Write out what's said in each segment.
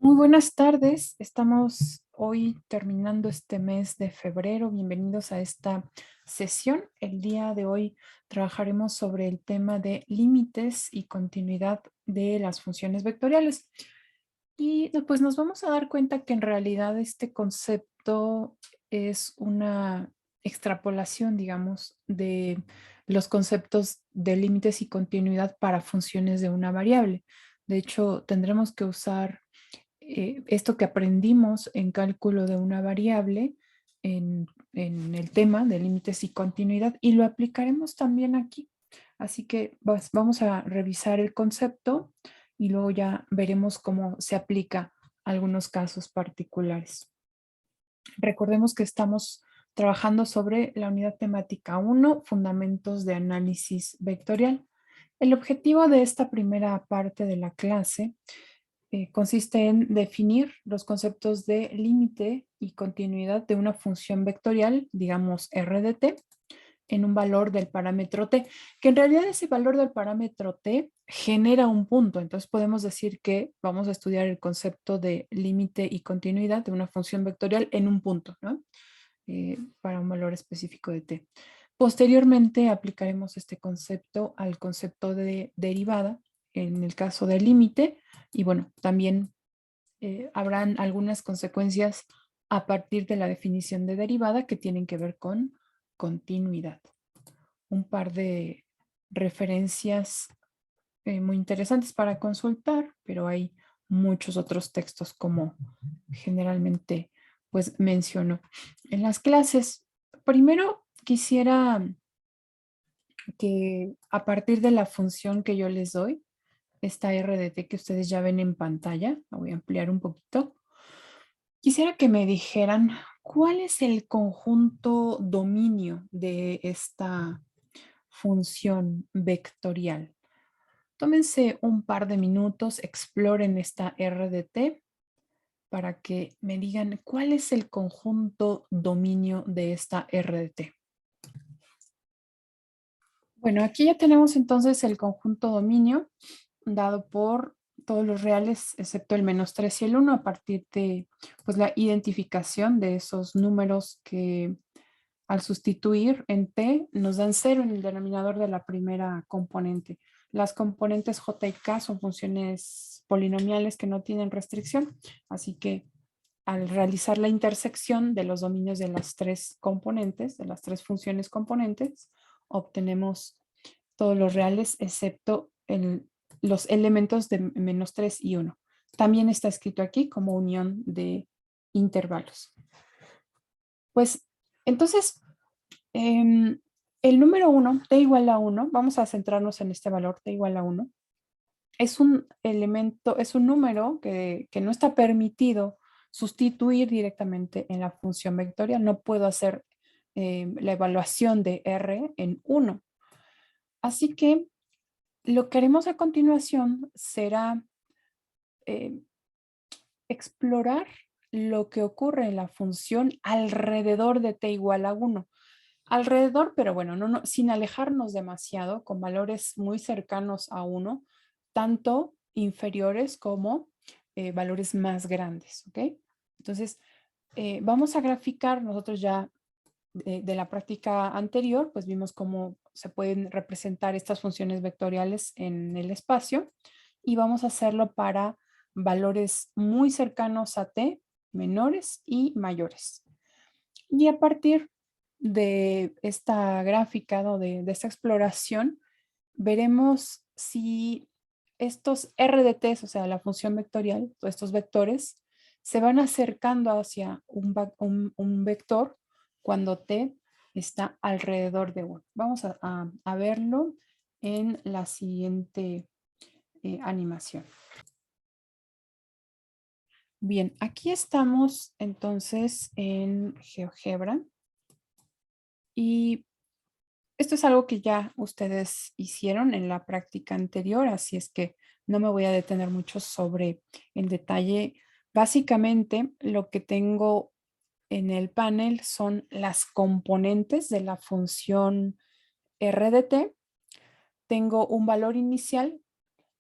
Muy buenas tardes. Estamos hoy terminando este mes de febrero. Bienvenidos a esta sesión. El día de hoy trabajaremos sobre el tema de límites y continuidad de las funciones vectoriales. Y pues nos vamos a dar cuenta que en realidad este concepto es una extrapolación, digamos, de los conceptos de límites y continuidad para funciones de una variable. De hecho, tendremos que usar esto que aprendimos en cálculo de una variable en el tema de límites y continuidad y lo aplicaremos también aquí. Así que vamos a revisar el concepto y luego ya veremos cómo se aplica a algunos casos particulares. Recordemos que estamos trabajando sobre la unidad temática 1, fundamentos de análisis vectorial. El objetivo de esta primera parte de la clase consiste en definir los conceptos de límite y continuidad de una función vectorial, digamos R de t, en un valor del parámetro t, que en realidad ese valor del parámetro t genera un punto. Entonces podemos decir que vamos a estudiar el concepto de límite y continuidad de una función vectorial en un punto, ¿no? Para un valor específico de t. Posteriormente aplicaremos este concepto al concepto de derivada en el caso del límite y bueno, también habrán algunas consecuencias a partir de la definición de derivada que tienen que ver con continuidad. Un par de referencias muy interesantes para consultar, pero hay muchos otros textos como generalmente pues menciono en las clases. Primero quisiera que a partir de la función que yo les doy, esta RDT que ustedes ya ven en pantalla, la voy a ampliar un poquito. Quisiera que me dijeran cuál es el conjunto dominio de esta función vectorial. Tómense un par de minutos, exploren esta RDT para que me digan cuál es el conjunto dominio de esta RDT. Bueno, aquí ya tenemos entonces el conjunto dominio dado por todos los reales excepto el -3 y el 1 a partir de pues, la identificación de esos números que al sustituir en t nos dan 0 en el denominador de la primera componente. Las componentes j y k son funciones polinomiales que no tienen restricción, así que al realizar la intersección de los dominios de las tres componentes, de las tres funciones componentes, obtenemos todos los reales excepto los elementos de -3 y 1. También está escrito aquí como unión de intervalos. Pues entonces, el número 1, t igual a 1, vamos a centrarnos en este valor, t igual a 1, es un elemento, es un número que no está permitido sustituir directamente en la función vectorial. No puedo hacer la evaluación de R en 1. Así que lo que haremos a continuación será eh, explorar lo que ocurre en la función alrededor de t igual a 1. Alrededor, pero bueno, sin alejarnos demasiado, con valores muy cercanos a 1, tanto inferiores como valores más grandes, ¿ok? Entonces, vamos a graficar, nosotros ya de la práctica anterior, pues vimos cómo se pueden representar estas funciones vectoriales en el espacio y vamos a hacerlo para valores muy cercanos a t, menores y mayores. Y a partir de esta gráfica, ¿no? de esta exploración, veremos si estos RDTs, o sea, la función vectorial, estos vectores, se van acercando hacia un vector cuando t está alrededor de 1. Vamos a verlo en la siguiente animación. Bien, aquí estamos entonces en GeoGebra y esto es algo que ya ustedes hicieron en la práctica anterior, así es que no me voy a detener mucho sobre el detalle. Básicamente, lo que tengo en el panel son las componentes de la función R de t. Tengo un valor inicial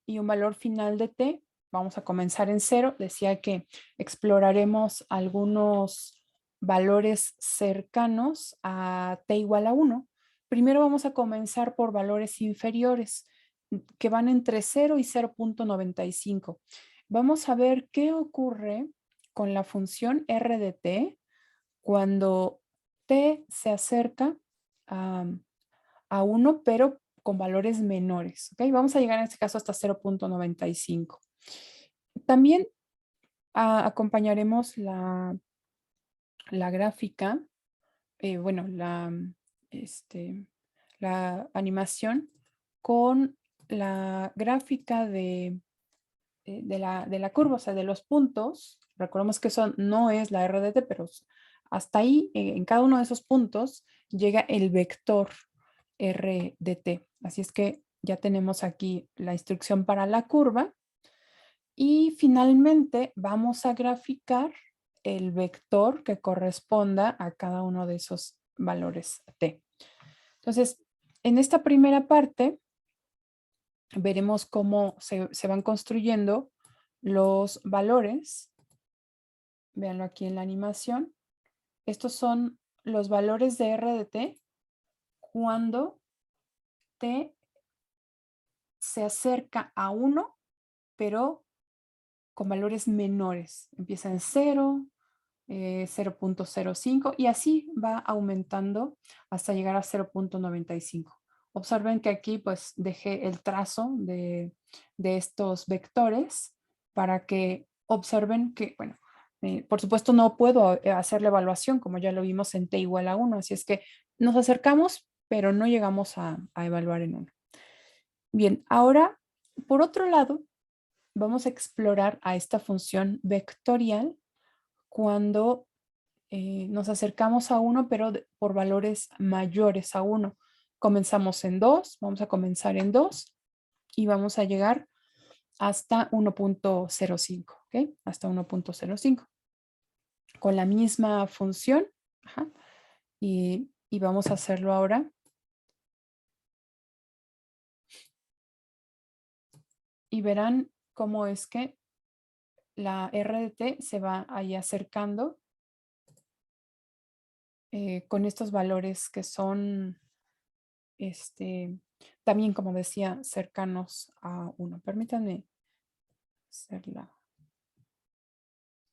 y un valor final de t vamos a comenzar en 0. Decía que exploraremos algunos valores cercanos a t igual a 1. Primero vamos a comenzar por valores inferiores que van entre 0 y 0.95. Vamos a ver qué ocurre con la función r de t cuando t se acerca a 1, pero con valores menores. ¿Okay? Vamos a llegar en este caso hasta 0.95. También acompañaremos la gráfica, bueno, la animación con la gráfica de la curva, o sea, de los puntos. Recordemos que eso no es la r de t, pero hasta ahí, en cada uno de esos puntos, llega el vector r de t. Así es que ya tenemos aquí la instrucción para la curva. Y finalmente vamos a graficar el vector que corresponda a cada uno de esos valores t. Entonces, en esta primera parte, veremos cómo se van construyendo los valores. Véanlo aquí en la animación. Estos son los valores de r de t cuando t se acerca a 1, pero con valores menores. Empieza en 0, 0.05 y así va aumentando hasta llegar a 0.95. Observen que aquí pues dejé el trazo de estos vectores para que observen que, bueno, por supuesto no puedo hacer la evaluación como ya lo vimos en t igual a 1, así es que nos acercamos, pero no llegamos a evaluar en 1. Bien, ahora, por otro lado, vamos a explorar a esta función vectorial cuando nos acercamos a 1, pero por valores mayores a 1. Comenzamos en 2, vamos a comenzar en 2 y vamos a llegar hasta 1.05, ¿ok? Hasta 1.05. Con la misma función. Ajá, y vamos a hacerlo ahora. Y verán cómo es que la r de t se va ahí acercando con estos valores que son también, como decía, cercanos a 1. Permítanme hacer la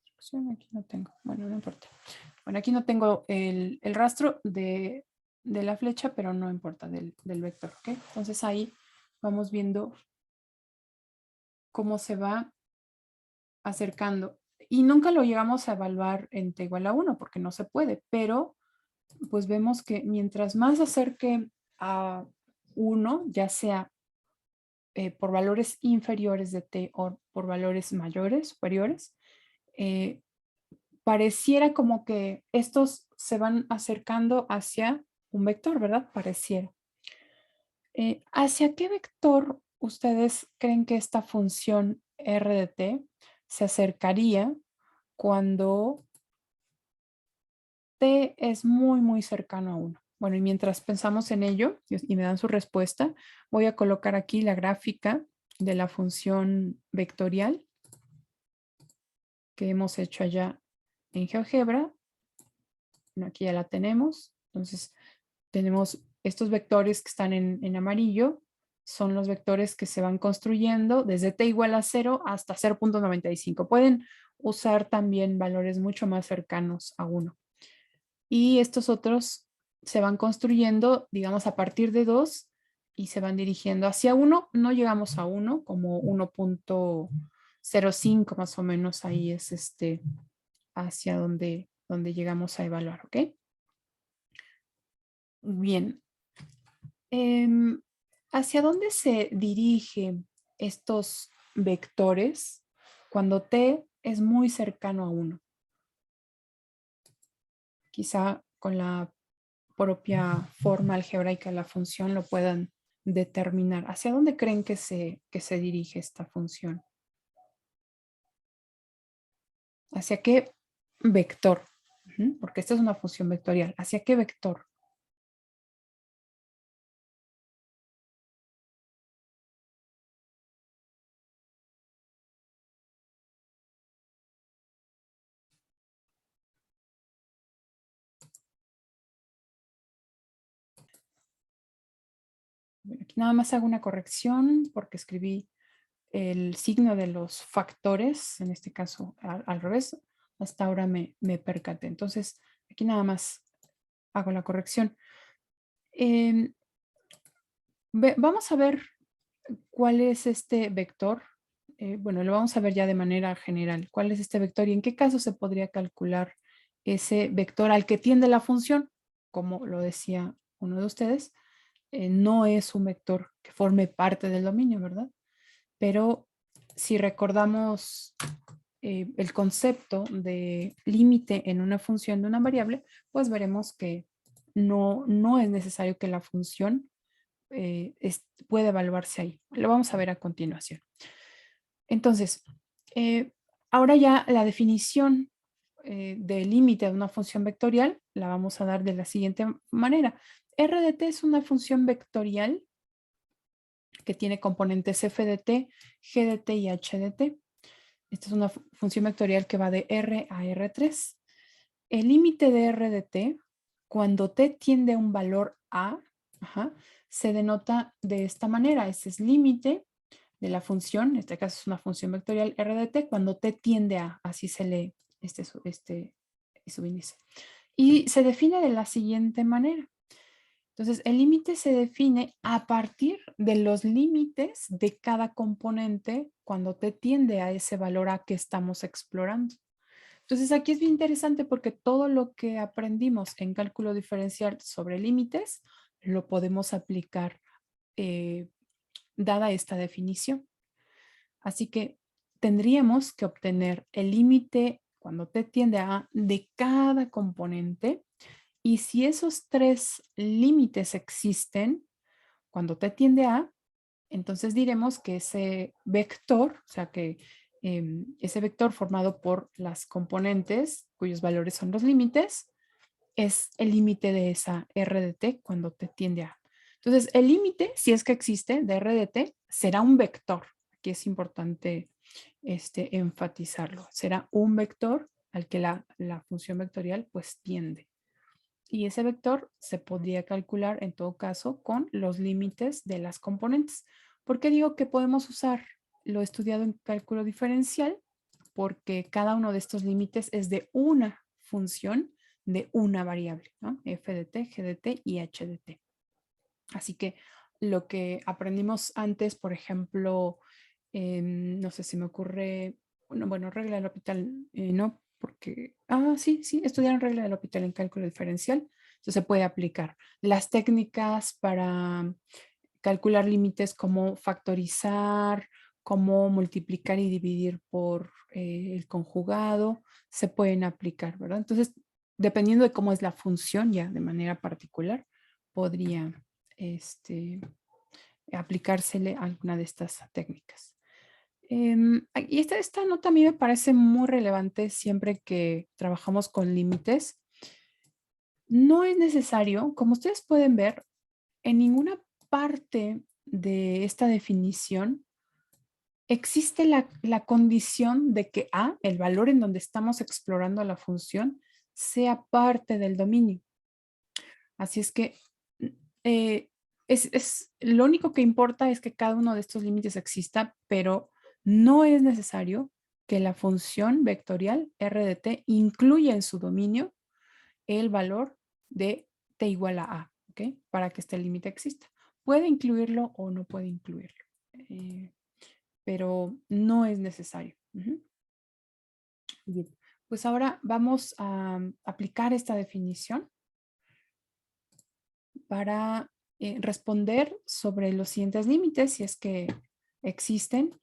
instrucción. Aquí no tengo. Bueno, no importa. Bueno, aquí no tengo el rastro de la flecha, pero no importa, del vector. ¿Ok? Entonces ahí vamos viendo cómo se va acercando. Y nunca lo llegamos a evaluar en t igual a 1 porque no se puede, pero pues vemos que mientras más se acerque a 1, ya sea por valores inferiores de t o por valores mayores, superiores, eh, pareciera como que estos se van acercando hacia un vector, ¿verdad? Pareciera. ¿Hacia qué vector ustedes creen que esta función r de t se acercaría cuando t es muy, muy cercano a 1? Bueno, y mientras pensamos en ello y me dan su respuesta, voy a colocar aquí la gráfica de la función vectorial que hemos hecho allá en GeoGebra. Bueno, aquí ya la tenemos. Entonces, tenemos estos vectores que están en amarillo. Son los vectores que se van construyendo desde t igual a 0 hasta 0.95. Pueden usar también valores mucho más cercanos a 1. Y estos otros se van construyendo, digamos, a partir de 2 y se van dirigiendo hacia 1. No llegamos a 1, como 1.05 más o menos. Ahí es hacia donde llegamos a evaluar, ¿ok? Bien. ¿Hacia dónde se dirigen estos vectores cuando t es muy cercano a 1? Quizá con la propia forma algebraica de la función lo puedan determinar. ¿Hacia dónde creen que se dirige esta función? ¿Hacia qué vector? Porque esta es una función vectorial. ¿Hacia qué vector? Aquí nada más hago una corrección porque escribí el signo de los factores, en este caso al revés. Hasta ahora me percaté. Entonces, aquí nada más hago la corrección. Vamos a ver cuál es este vector. Bueno, lo vamos a ver ya de manera general. ¿Cuál es este vector y en qué caso se podría calcular ese vector al que tiende la función? Como lo decía uno de ustedes, no es un vector que forme parte del dominio, ¿verdad? Pero si recordamos el concepto de límite en una función de una variable, pues veremos que no es necesario que la función puede evaluarse ahí. Lo vamos a ver a continuación. Entonces, ahora ya la definición del límite de una función vectorial la vamos a dar de la siguiente manera. R de t es una función vectorial que tiene componentes f de t, g de t y h de t. Esta es una función vectorial que va de R a R3. El límite de R de t, cuando t tiende a un valor A, se denota de esta manera. Este es límite de la función, en este caso es una función vectorial R de t, cuando t tiende a, así se lee este subíndice. Y se define de la siguiente manera. Entonces, el límite se define a partir de los límites de cada componente cuando te tiende a ese valor A que estamos explorando. Entonces, aquí es bien interesante porque todo lo que aprendimos en cálculo diferencial sobre límites lo podemos aplicar dada esta definición. Así que tendríamos que obtener el límite cuando t tiende a A de cada componente. Y si esos tres límites existen, cuando t tiende a, entonces diremos que ese vector, o sea que ese vector formado por las componentes cuyos valores son los límites, es el límite de esa R de t cuando t tiende a. Entonces, el límite, si es que existe, de R de t, será un vector. Aquí es importante enfatizarlo. Será un vector al que la función vectorial pues tiende. Y ese vector se podría calcular en todo caso con los límites de las componentes. ¿Por qué digo que podemos usar lo estudiado en cálculo diferencial? Porque cada uno de estos límites es de una función de una variable, ¿no? F de t, g de t y h de t. Así que lo que aprendimos antes, por ejemplo, no sé si me ocurre, bueno, regla del L'Hopital, no, porque, sí, estudiaron regla del L'Hopital en cálculo diferencial, entonces se puede aplicar. Las técnicas para calcular límites como factorizar, como multiplicar y dividir por el conjugado, se pueden aplicar, ¿verdad? Entonces, dependiendo de cómo es la función ya de manera particular, podría aplicársele alguna de estas técnicas. Y esta nota a mí me parece muy relevante siempre que trabajamos con límites. No es necesario, como ustedes pueden ver, en ninguna parte de esta definición existe la condición de que A, el valor en donde estamos explorando la función, sea parte del dominio. Así es que eh, lo único que importa es que cada uno de estos límites exista, pero no es necesario que la función vectorial R de t incluya en su dominio el valor de t igual a A, ¿ok? Para que este límite exista. Puede incluirlo o no puede incluirlo, pero no es necesario. Bien, pues ahora vamos a aplicar esta definición para responder sobre los siguientes límites, si es que existen.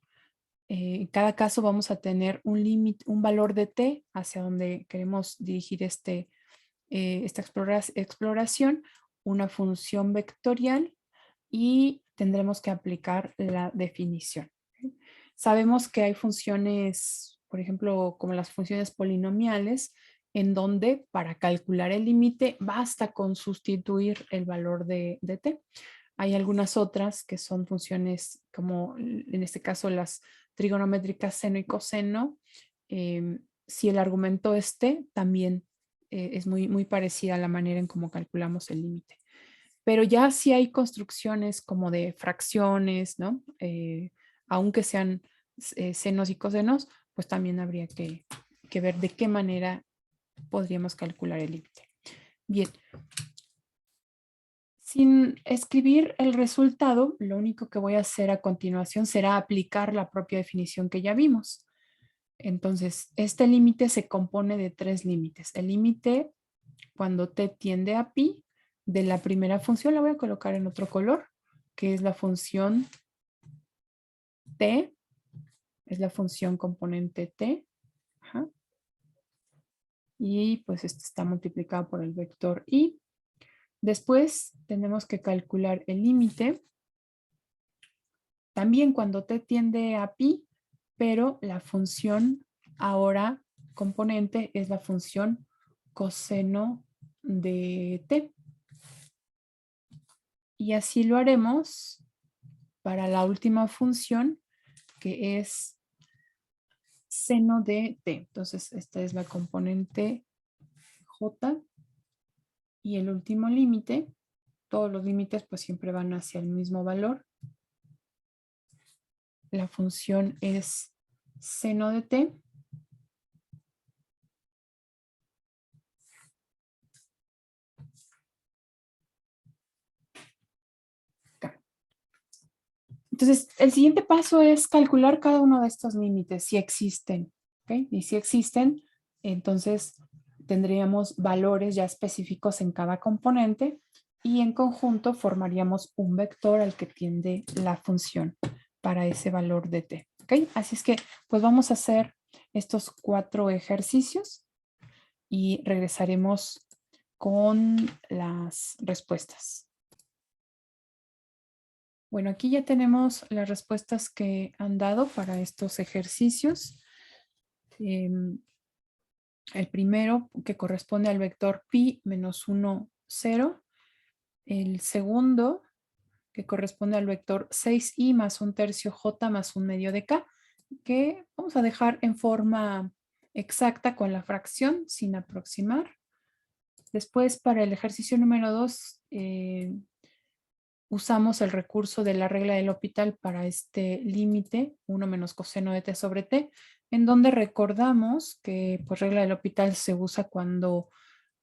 En cada caso vamos a tener un límite, un valor de t hacia donde queremos dirigir esta exploración, una función vectorial y tendremos que aplicar la definición. Sabemos que hay funciones, por ejemplo, como las funciones polinomiales, en donde para calcular el límite basta con sustituir el valor de t. Hay algunas otras que son funciones como en este caso las trigonométricas seno y coseno. Si el argumento es t, también es muy parecida a la manera en cómo calculamos el límite. Pero ya si hay construcciones como de fracciones, ¿no? Aunque sean senos y cosenos, pues también habría que ver de qué manera podríamos calcular el límite. Bien. Sin escribir el resultado, lo único que voy a hacer a continuación será aplicar la propia definición que ya vimos. Entonces, este límite se compone de tres límites. El límite cuando t tiende a pi de la primera función, la voy a colocar en otro color, que es la función t, es la función componente t. Ajá. Y pues este está multiplicado por el vector i. Después tenemos que calcular el límite también cuando t tiende a pi, pero la función ahora componente es la función coseno de t. Y así lo haremos para la última función, que es seno de t. Entonces, esta es la componente j. Y el último límite, todos los límites pues siempre van hacia el mismo valor. La función es seno de t. Entonces, el siguiente paso es calcular cada uno de estos límites, si existen. ¿Okay? Y si existen, entonces tendríamos valores ya específicos en cada componente y en conjunto formaríamos un vector al que tiende la función para ese valor de t. ¿Okay? Así es que, pues vamos a hacer estos 4 ejercicios y regresaremos con las respuestas. Bueno, aquí ya tenemos las respuestas que han dado para estos ejercicios. El primero, que corresponde al vector pi menos 1, 0. El segundo, que corresponde al vector 6i más 1/3 j más 1/2 de k, que vamos a dejar en forma exacta con la fracción sin aproximar. Después, para el ejercicio número 2, usamos el recurso de la regla del L'Hopital para este límite, 1 menos coseno de t sobre t, en donde recordamos que pues regla del L'Hopital se usa cuando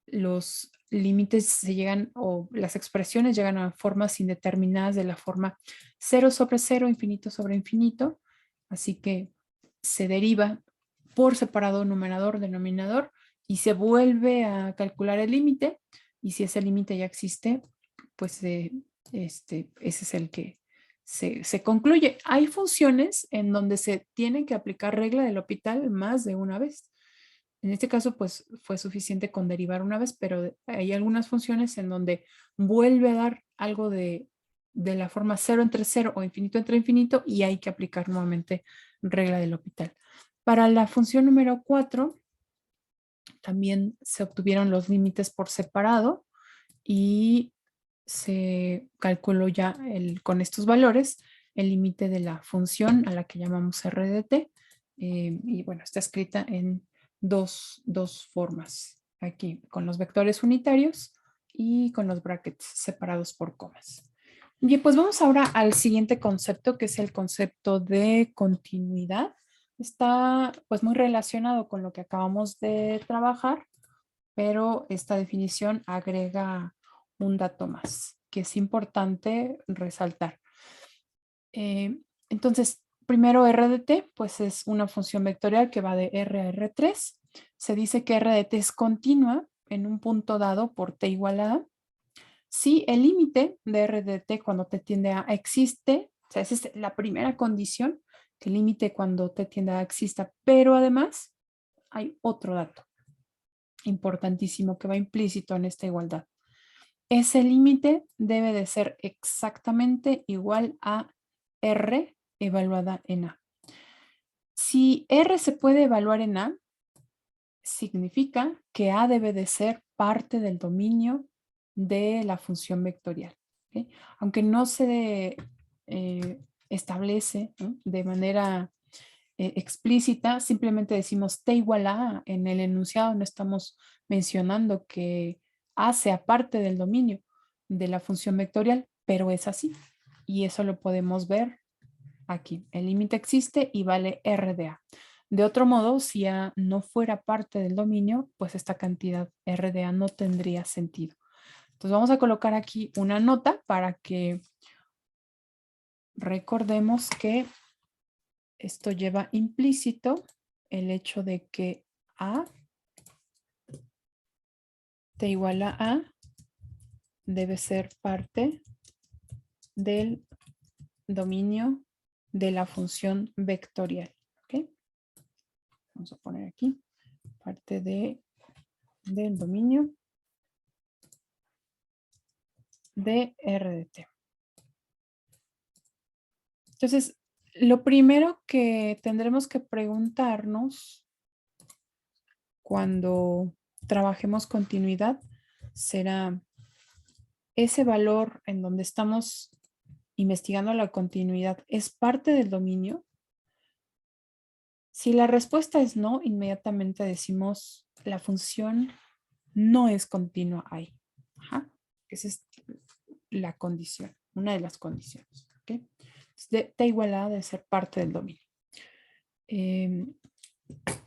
los límites se llegan o las expresiones llegan a formas indeterminadas de la forma 0 sobre 0, infinito sobre infinito. Así que se deriva por separado numerador, denominador y se vuelve a calcular el límite. Y si ese límite ya existe, pues ese es el que se concluye. Hay funciones en donde se tiene que aplicar regla del L'Hopital más de una vez. En este caso, pues fue suficiente con derivar una vez, pero hay algunas funciones en donde vuelve a dar algo de la forma 0 entre 0 o infinito entre infinito y hay que aplicar nuevamente regla del L'Hopital. Para la función número 4, también se obtuvieron los límites por separado y se calculó ya con estos valores el límite de la función a la que llamamos r de t. Y bueno, está escrita en dos formas. Aquí con los vectores unitarios y con los brackets separados por comas. Bien, pues vamos ahora al siguiente concepto, que es el concepto de continuidad. Está pues muy relacionado con lo que acabamos de trabajar, pero esta definición agrega un dato más que es importante resaltar. Entonces, primero r de t, pues es una función vectorial que va de r a r3. Se dice que r de t es continua en un punto dado por t igual a a. Si el límite de r de t cuando t tiende a existe, o sea, esa es la primera condición, que el límite cuando t tiende a exista, pero además hay otro dato importantísimo que va implícito en esta igualdad. Ese límite debe de ser exactamente igual a R evaluada en A. Si R se puede evaluar en A, significa que A debe de ser parte del dominio de la función vectorial. ¿Okay? Aunque no se establece, ¿no?, de manera explícita, simplemente decimos t igual a A. En el enunciado no estamos mencionando que A sea parte del dominio. de la función vectorial, pero es así. Y eso lo podemos ver aquí. El límite existe y vale R de A. De otro modo, si A no fuera parte del dominio, pues esta cantidad R de A no tendría sentido. Entonces vamos a colocar aquí una nota para que recordemos que esto lleva implícito el hecho de que A t igual a A debe ser parte del dominio de la función vectorial. ¿Ok? Vamos a poner aquí parte del dominio de R de T. Entonces, lo primero que tendremos que preguntarnos cuando trabajemos continuidad será ese valor en donde estamos investigando la continuidad, ¿es parte del dominio? Si la respuesta es no, inmediatamente decimos la función no es continua ahí. Ajá. Esa es la condición, una de las condiciones. ¿Okay? T igual a debe ser parte del dominio.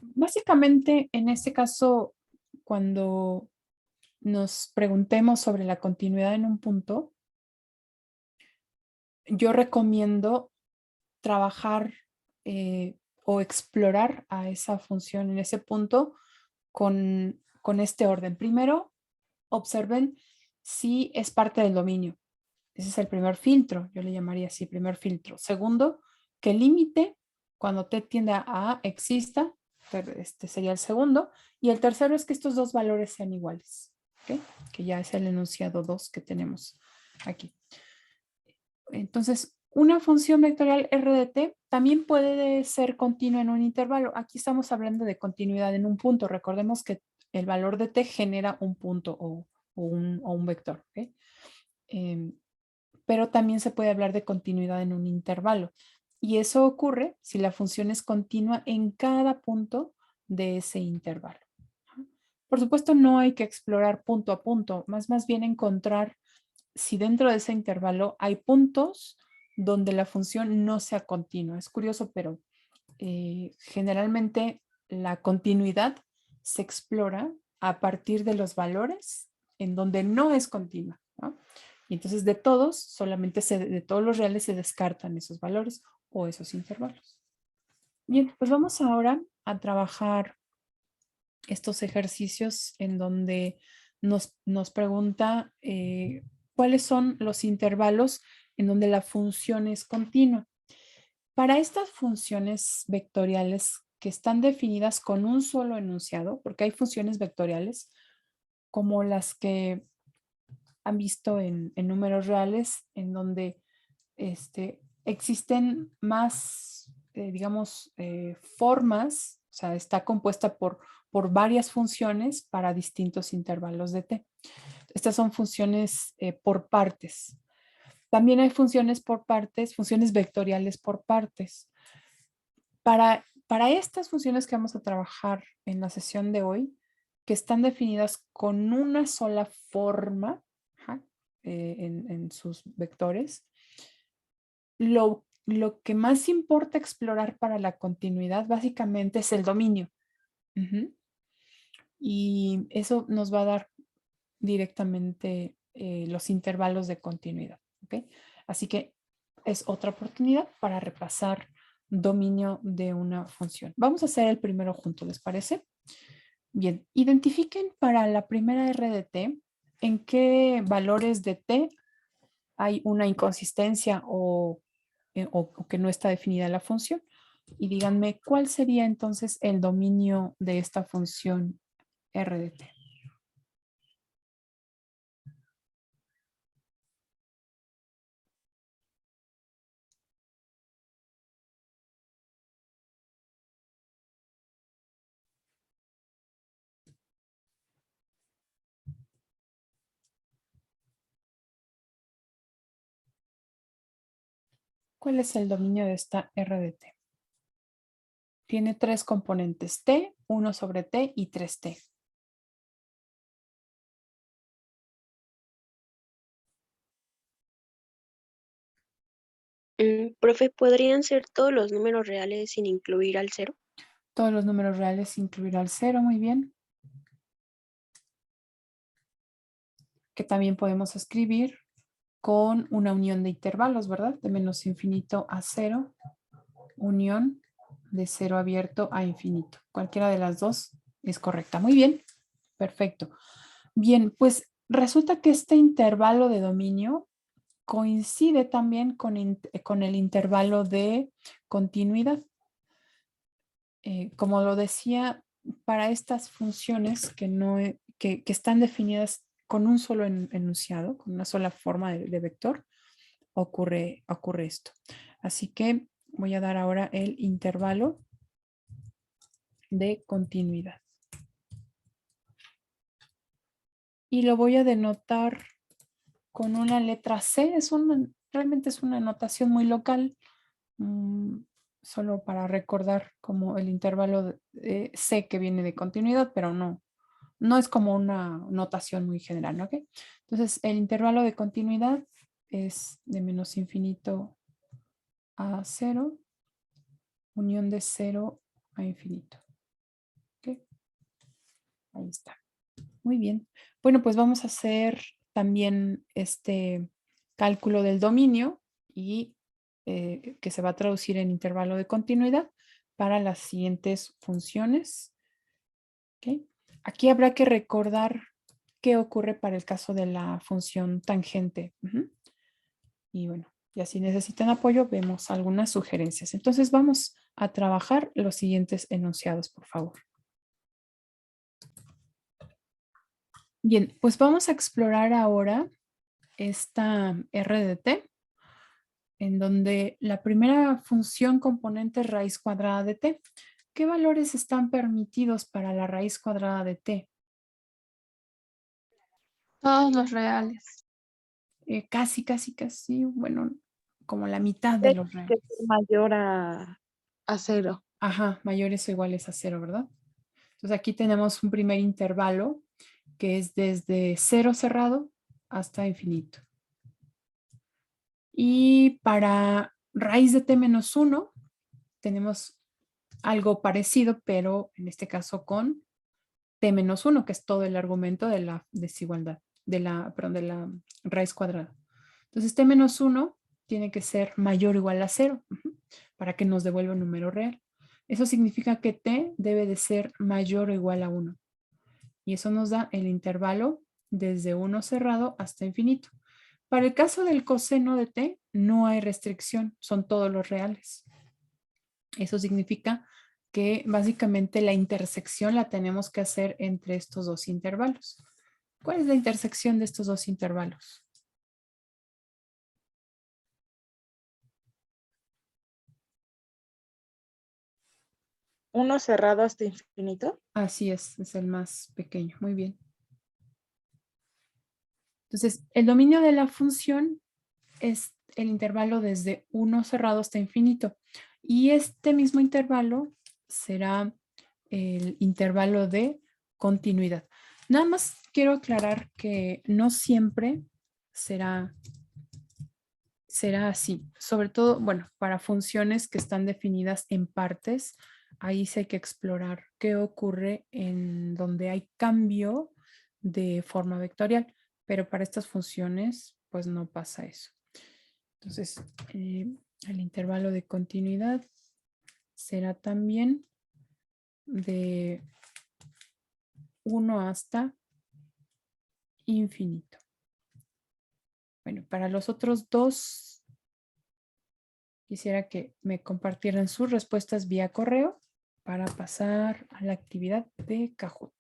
Básicamente, en este caso, cuando nos preguntemos sobre la continuidad en un punto, yo recomiendo trabajar o explorar a esa función en ese punto con este orden. Primero, observen si es parte del dominio. Ese es el primer filtro, yo le llamaría así, primer filtro. Segundo, que el límite cuando t tiende a A exista, este sería el segundo. Y el tercero es que estos dos valores sean iguales, ¿okay? Que ya es el enunciado 2 que tenemos aquí. Entonces, una función vectorial R de t también puede ser continua en un intervalo. Aquí estamos hablando de continuidad en un punto. Recordemos que el valor de t genera un punto o un vector. ¿Okay? Pero también se puede hablar de continuidad en un intervalo. Y eso ocurre si la función es continua en cada punto de ese intervalo. Por supuesto, no hay que explorar punto a punto, más bien encontrar si dentro de ese intervalo hay puntos donde la función no sea continua. Es curioso, pero generalmente la continuidad se explora a partir de los valores en donde no es continua, ¿no? Y entonces de todos, de todos los reales se descartan esos valores o esos intervalos. Bien, pues vamos ahora a trabajar estos ejercicios en donde nos pregunta cuáles son los intervalos en donde la función es continua. Para estas funciones vectoriales que están definidas con un solo enunciado, porque hay funciones vectoriales como las que han visto en números reales, en donde existen más, digamos, formas, o sea, está compuesta por varias funciones para distintos intervalos de t. Estas son funciones por partes. También hay funciones por partes, funciones vectoriales por partes. Para estas funciones que vamos a trabajar en la sesión de hoy, que están definidas con una sola forma, ajá, en sus vectores, lo que más importa explorar para la continuidad básicamente es el dominio. Y eso nos va a dar directamente los intervalos de continuidad. ¿Okay? Así que es otra oportunidad para repasar dominio de una función. Vamos a hacer el primero junto, ¿les parece? Bien, identifiquen para la primera R de t en qué valores de t hay una inconsistencia o que no está definida la función. Y díganme cuál sería entonces el dominio de esta función R de t. ¿Cuál es el dominio de esta R de t? Tiene tres componentes, t, 1 sobre t y 3t. Profe, ¿podrían ser todos los números reales sin incluir al cero? Todos los números reales incluir al cero, muy bien. Que también podemos escribir con una unión de intervalos, ¿verdad? De menos infinito a cero, unión de cero abierto a infinito. Cualquiera de las dos es correcta. Muy bien, perfecto. Bien, pues resulta que este intervalo de dominio coincide también con el intervalo de continuidad. Como lo decía, para estas funciones que están definidas con un solo enunciado, con una sola forma de vector, ocurre esto. Así que voy a dar ahora el intervalo de continuidad. Y lo voy a denotar con una letra C. Realmente es una notación muy local, solo para recordar como el intervalo C que viene de continuidad, pero no es como una notación muy general, ¿no? ¿Ok? Entonces, el intervalo de continuidad es de menos infinito a cero, unión de cero a infinito. ¿Ok? Ahí está. Muy bien. Bueno, pues vamos a hacer también este cálculo del dominio y que se va a traducir en intervalo de continuidad para las siguientes funciones. ¿Ok? Aquí habrá que recordar qué ocurre para el caso de la función tangente. Y bueno, ya si necesitan apoyo, vemos algunas sugerencias. Entonces vamos a trabajar los siguientes enunciados, por favor. Bien, pues vamos a explorar ahora esta R de t, en donde la primera función componente es raíz cuadrada de t. ¿Qué valores están permitidos para la raíz cuadrada de t? Todos los reales. Casi, bueno, como la mitad de Tiene los que reales. ser mayor a cero. Ajá, mayores o iguales a cero, ¿verdad? Entonces aquí tenemos un primer intervalo que es desde cero cerrado hasta infinito. Y para raíz de t menos 1 tenemos algo parecido, pero en este caso con t menos 1, que es todo el argumento de la desigualdad, perdón, de la raíz cuadrada. Entonces t menos 1 tiene que ser mayor o igual a 0 para que nos devuelva un número real. Eso significa que t debe de ser mayor o igual a 1. Y eso nos da el intervalo desde 1 cerrado hasta infinito. Para el caso del coseno de t, no hay restricción, son todos los reales. Eso significa que básicamente la intersección la tenemos que hacer entre estos dos intervalos. ¿Cuál es la intersección de estos dos intervalos? Uno cerrado hasta infinito. Así es el más pequeño. Muy bien. Entonces, el dominio de la función es el intervalo desde 1 cerrado hasta infinito. Y este mismo intervalo será el intervalo de continuidad. Nada más quiero aclarar que no siempre será así. Sobre todo, bueno, para funciones que están definidas en partes, ahí sí hay que explorar qué ocurre en donde hay cambio de forma vectorial. Pero para estas funciones, pues no pasa eso. Entonces, el intervalo de continuidad será también de 1 hasta infinito. Bueno, para los otros dos, quisiera que me compartieran sus respuestas vía correo para pasar a la actividad de Kahoot.